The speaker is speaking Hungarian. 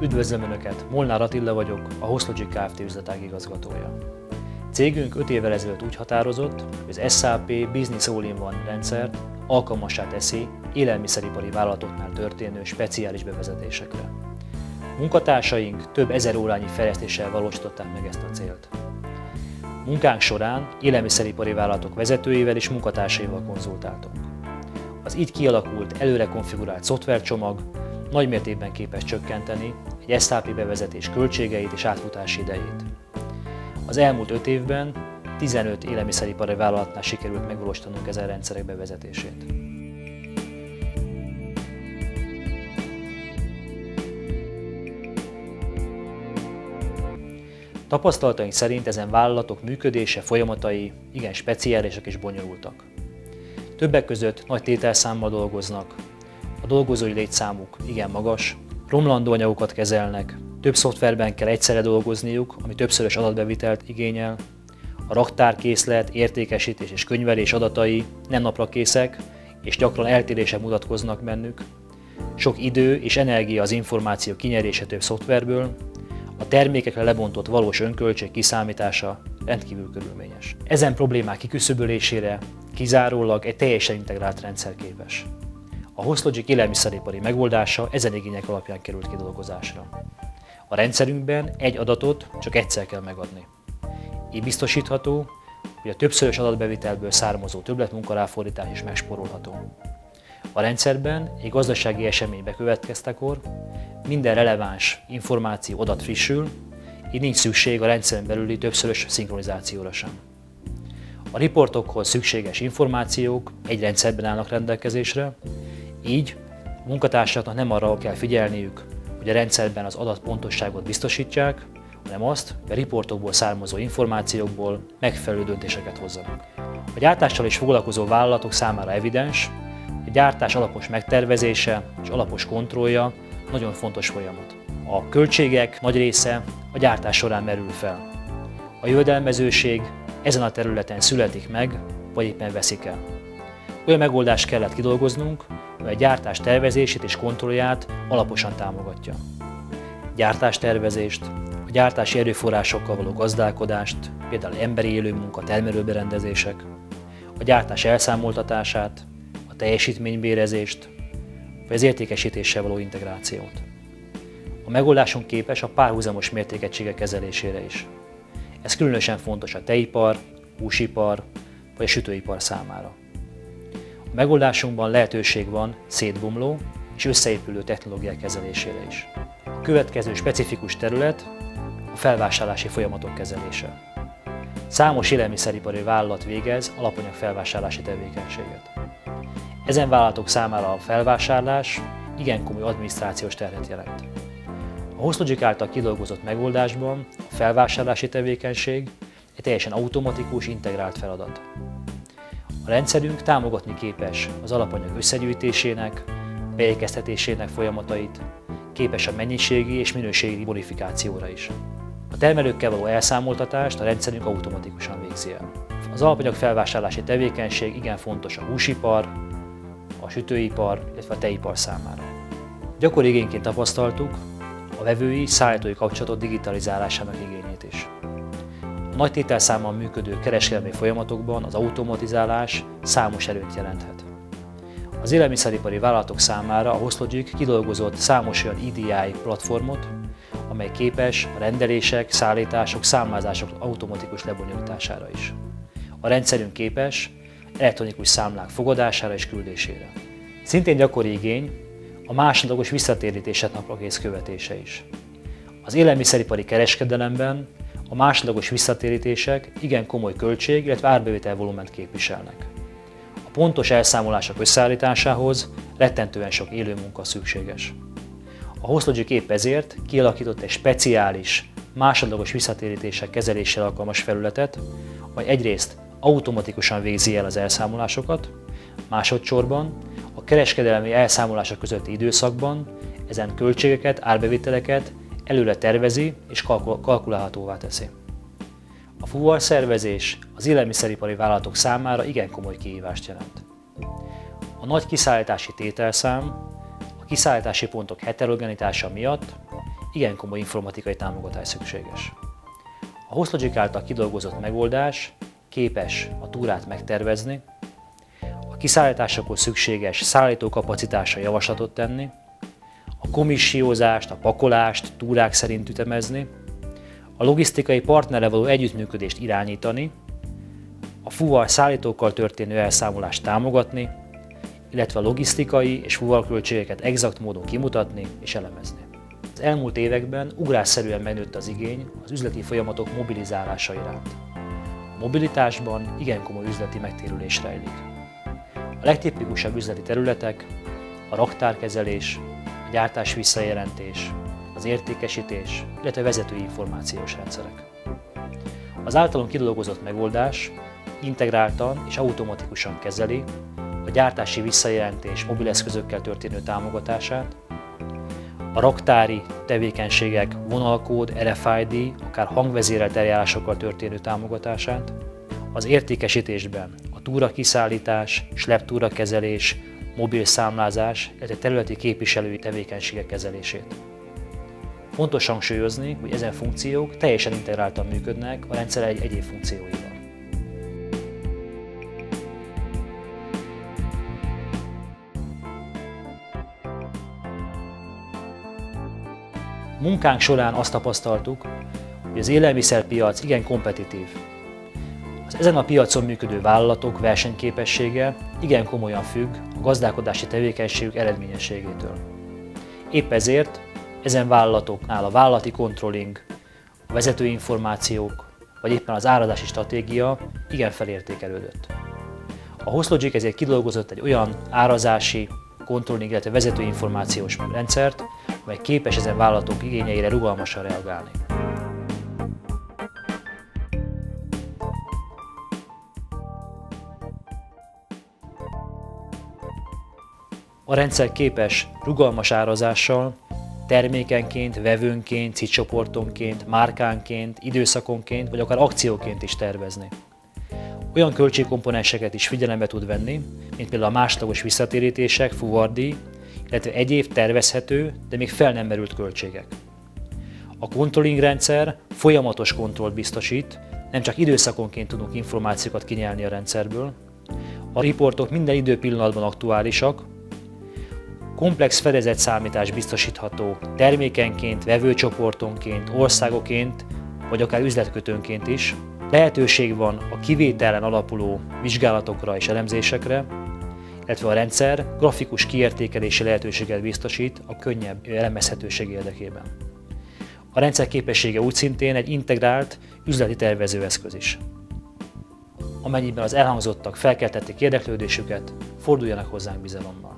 Üdvözlöm Önöket, Molnár Attila vagyok, a Hoszlogic Kft. Üzletág igazgatója. Cégünk 5 évvel ezelőtt úgy határozott, hogy az SAP Business All-in-One rendszer alkalmassá teszi élelmiszeripari vállalatoknál történő speciális bevezetésekre. Munkatársaink több ezer órányi fejlesztéssel valósították meg ezt a célt. Munkánk során élelmiszeripari vállalatok vezetőivel és munkatársaival konzultáltunk. Az így kialakult, előre konfigurált szoftvercsomag nagymértékben képes csökkenteni egy SAP bevezetés költségeit és átfutási idejét. Az elmúlt 5 évben 15 élelmiszeripari vállalatnál sikerült megvalósítanunk ezen rendszerek bevezetését. Tapasztalataink szerint ezen vállalatok működése, folyamatai igen speciálisak és bonyolultak. Többek között nagy tételszámmal dolgoznak, a dolgozói létszámuk igen magas, romlandó anyagokat kezelnek, több szoftverben kell egyszerre dolgozniuk, ami többszörös adatbevitelt igényel, a raktárkészlet, értékesítés és könyvelés adatai nem naprakészek, és gyakran eltérések mutatkoznak bennük, sok idő és energia az információ kinyerése több szoftverből, a termékekre lebontott valós önköltség kiszámítása rendkívül körülményes. Ezen problémák kiküszöbölésére kizárólag egy teljesen integrált rendszer képes. A Hoszlogic élelmiszeripari megoldása ezen igények alapján került kidolgozásra. A rendszerünkben egy adatot csak egyszer kell megadni. Így biztosítható, hogy a többszörös adatbevitelből származó többletmunkaráfordítás is megspórolható. A rendszerben egy gazdasági esemény bekövetkeztekor minden releváns információ adat frissül, így nincs szükség a rendszeren belüli többszörös szinkronizációra sem. A riportokhoz szükséges információk egy rendszerben állnak rendelkezésre, így a munkatársaknak nem arra kell figyelniük, hogy a rendszerben az adatpontosságot biztosítják, hanem azt, hogy a riportokból származó információkból megfelelő döntéseket hozzanak. A gyártással is foglalkozó vállalatok számára evidens, hogy a gyártás alapos megtervezése és alapos kontrollja nagyon fontos folyamat. A költségek nagy része a gyártás során merül fel. A jövedelmezőség ezen a területen születik meg, vagy éppen veszik el. Olyan megoldást kellett kidolgoznunk, amely a gyártás tervezését és kontrollját alaposan támogatja. Gyártástervezést, a gyártási erőforrásokkal való gazdálkodást, például emberi élőmunka, termelőberendezések, a gyártás elszámoltatását, a teljesítménybérezést, vagy az értékesítéssel való integrációt. A megoldásunk képes a párhuzamos mértékegységek kezelésére is. Ez különösen fontos a tejipar, húsipar vagy a sütőipar számára. A megoldásunkban lehetőség van szétbomló és összeépülő technológiák kezelésére is. A következő specifikus terület a felvásárlási folyamatok kezelése. Számos élelmiszeripari vállalat végez alapanyag felvásárlási tevékenységet. Ezen vállalatok számára a felvásárlás igen komoly adminisztrációs terhet jelent. A Hoszlogic által kidolgozott megoldásban a felvásárlási tevékenység egy teljesen automatikus, integrált feladat. A rendszerünk támogatni képes az alapanyag összegyűjtésének, beékeztetésének folyamatait, képes a mennyiségi és minőségi bonifikációra is. A termelőkkel való elszámoltatást a rendszerünk automatikusan végzi el. Az alapanyag felvásárlási tevékenység igen fontos a húsipar, a sütőipar, illetve a tejipar számára. Gyakori igényként tapasztaltuk a vevői, szállítói kapcsolatok digitalizálásának igényét is. A nagy tételszámmal működő kereskedelmi folyamatokban az automatizálás számos előnyt jelenthet. Az élelmiszeripari vállalatok számára a Hoszlogic kidolgozott számos olyan EDI platformot, amely képes a rendelések, szállítások, számlázások automatikus lebonyolítására is. A rendszerünk képes elektronikus számlák fogadására és küldésére. Szintén gyakori igény a másodlagos visszatérítések naprakész követése is. Az élelmiszeripari kereskedelemben a másodlagos visszatérítések igen komoly költség, illetve árbevétel volument képviselnek. A pontos elszámolások összeállításához rettentően sok élő munka szükséges. A Hoszlogic épp ezért kialakított egy speciális, másodlagos visszatérítések kezeléssel alkalmas felületet, amely egyrészt automatikusan végzi el az elszámolásokat, másodszorban a kereskedelmi elszámolások közötti időszakban ezen költségeket, árbevételeket előre tervezi és kalkulálhatóvá teszi. A fuvarszervezés az élelmiszeripari vállalatok számára igen komoly kihívást jelent. A nagy kiszállítási tételszám, a kiszállítási pontok heterogenitása miatt igen komoly informatikai támogatás szükséges. A HostLogic által kidolgozott megoldás képes a túrát megtervezni, a kiszállításakor szükséges szállítókapacitásra javaslatot tenni, a komissiózást, a pakolást túrák szerint ütemezni, a logisztikai partnerrel való együttműködést irányítani, a fuvar szállítókkal történő elszámolást támogatni, illetve a logisztikai és fuvarköltségeket exakt módon kimutatni és elemezni. Az elmúlt években ugrásszerűen megnőtt az igény az üzleti folyamatok mobilizálása iránt. A mobilitásban igen komoly üzleti megtérülés rejlik. A legtipikusabb üzleti területek a raktárkezelés, a gyártás visszajelentés, az értékesítés, illetve vezetői információs rendszerek. Az általunk kidolgozott megoldás integráltan és automatikusan kezeli a gyártási visszajelentés mobileszközökkel történő támogatását, a raktári tevékenységek vonalkód, RFID, akár hangvezérelt eljárásokkal történő támogatását, az értékesítésben a túra kiszállítás, sleptúra kezelés, mobil számlázás, illetve területi képviselői tevékenységek kezelését. Fontos hangsúlyozni, hogy ezen funkciók teljesen integráltan működnek a rendszer egyéb funkcióival. Munkánk során azt tapasztaltuk, hogy az élelmiszerpiac igen kompetitív. Az ezen a piacon működő vállalatok versenyképessége igen komolyan függ a gazdálkodási tevékenységük eredményességétől. Épp ezért ezen vállalatoknál a vállalati controlling, a vezetői információk, vagy éppen az árazási stratégia igen felértékelődött. A HostLogic ezért kidolgozott egy olyan árazási, controlling, illetve vezetői információs rendszert, amely képes ezen vállalatok igényeire rugalmasan reagálni. A rendszer képes rugalmas árazással, termékenként, vevőnként, ciccsoportonként, márkánként, időszakonként vagy akár akcióként is tervezni. Olyan költségkomponenseket is figyelembe tud venni, mint például a másodlagos visszatérítések, fuvardíj, illetve egyéb tervezhető, de még fel nem merült költségek. A controlling rendszer folyamatos kontrollt biztosít, nem csak időszakonként tudunk információkat kinyelni a rendszerből. A riportok minden időpillanatban aktuálisak, komplex fedezetszámítás biztosítható termékenként, vevőcsoportonként, országoként, vagy akár üzletkötőnként is. Lehetőség van a kivételen alapuló vizsgálatokra és elemzésekre, illetve a rendszer grafikus kiértékelési lehetőséget biztosít a könnyebb elemezhetőség érdekében. A rendszer képessége úgy szintén egy integrált üzleti tervezőeszköz is. Amennyiben az elhangzottak felkeltették érdeklődésüket, forduljanak hozzánk bizalommal.